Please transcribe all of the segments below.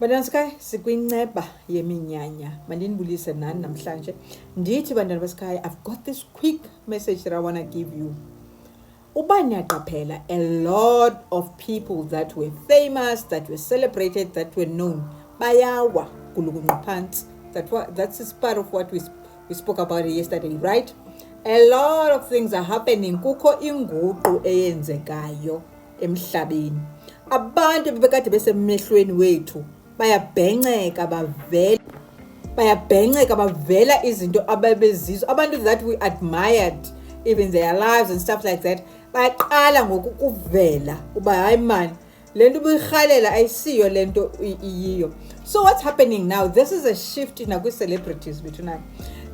Bantwana beSky sikwinceba yeminyanya. Mandinibulise nani namhlanje. Ndithi bantwana beSky, I've got this quick message that I want to give you. Uba niyaqaphela, a lot of people that were famous, that were celebrated, that were known, bayawa kulukunqa phansi. That's part of what we spoke about yesterday, right? A lot of things are happening. Kukho inguqu eyenzekayo emhlabeni. Abantu bebekade besemehlweni wethu bayabhenceka bavela izinto ababezizo, abantu that we admired even their lives and stuff like that, bayaqala ngokuvela uba hayi man lento ubuyirhalela ayisiyo lento iyiyo. So what's happening now? This is a shift in our celebrities between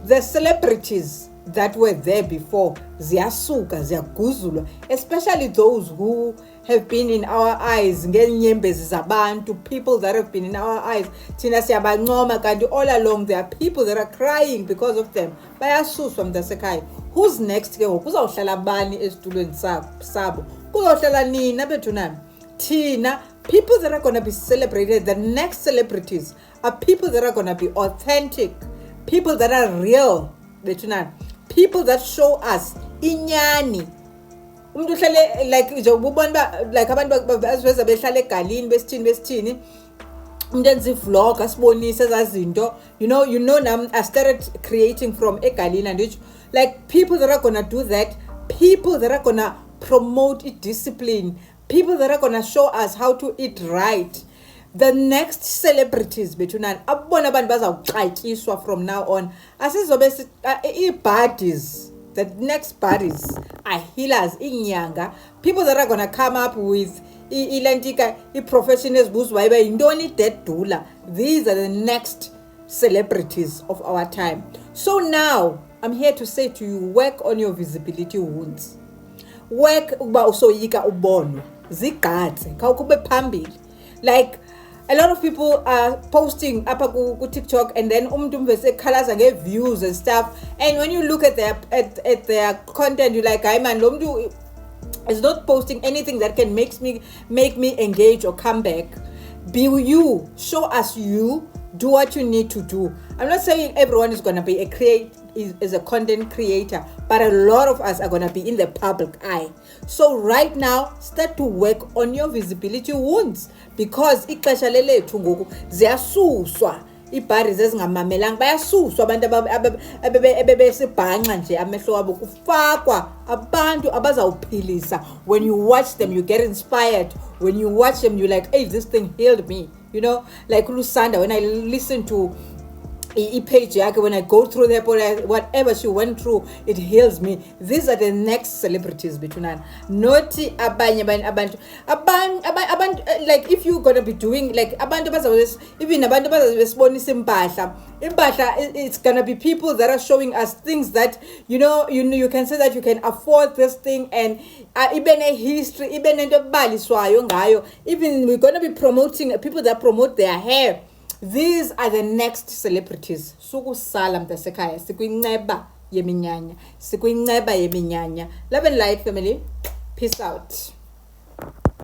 the celebrities that were there before. Ziyasuka, ziyaguzulwa, especially those who have been in our eyes, ngenyembezi zabantu, people that have been in our eyes. Thina siyabancoma kanti all along there are people that are crying because of them. Bayasuswa mntasekhaya. Who's next ke ngoku? Kuzawuhlala bani esitulweni sabo? Kuzawuhlala nina bethu nami? Thina, people that are going to be celebrated, the next celebrities are people that are going to be authentic, people that are real bethu nami, people that show us inyani. Umuntu uhlale like nje ubona ba like abantu baziveza behlala egalini besithini umuntu enza vlog asibonise ezazinto, you know now I started creating from egalini, and it's like people that are going to do that, people that are going to promote discipline, people that are going to show us how to eat right. The next celebrities between abona abantu bazawuxatyiswa from now on. Asizobe i-buddies, the next buddies are healers, inyanga, people that are going to come up with professionals buzwa iba yintoni dedula. These are the next celebrities of our time. So now I'm here to say to you, work on your visibility wounds. Work uba usoyika ubonwe, zigadze khawukube phambili. Like a lot of people are posting apha ku TikTok, and then umuntu mvese khalaza nge-views and stuff, and when you look at their content, you're like, hayi man, lo muntu is not posting anything that can make me engage or come back. Be you, show us you, do what you need to do. I'm not saying everyone is going to be is a content creator, but a lot of us are going to be in the public eye. So right now, start to work on your visibility wounds, because ixesha lelethu ngoku ziyasuswa ibhari ezingamamelanga, bayasuswa abantu abebesibhanqa nje amehlo wabo, kufakwa abantu abazawuphilisa. When you watch them, you get inspired. When you watch them, you're like, hey, this thing healed me. You know, like Lusanda, when I listen to page yakhe, when I go through whatever she went through, it heals me. These are the next celebrities between us. Not abanye abantu like, if you're gonna be doing like abantu even abantu bazabesibonisa impahla, it's gonna be people that are showing us things that you can say that you can afford this thing, and even a history, even into baliswayo ngayo. Even we're gonna be promoting people that promote their hair. These are the next celebrities. Sukusala mntasekhaya, sikwinceba yeminyanya. Love and light, family. Peace out.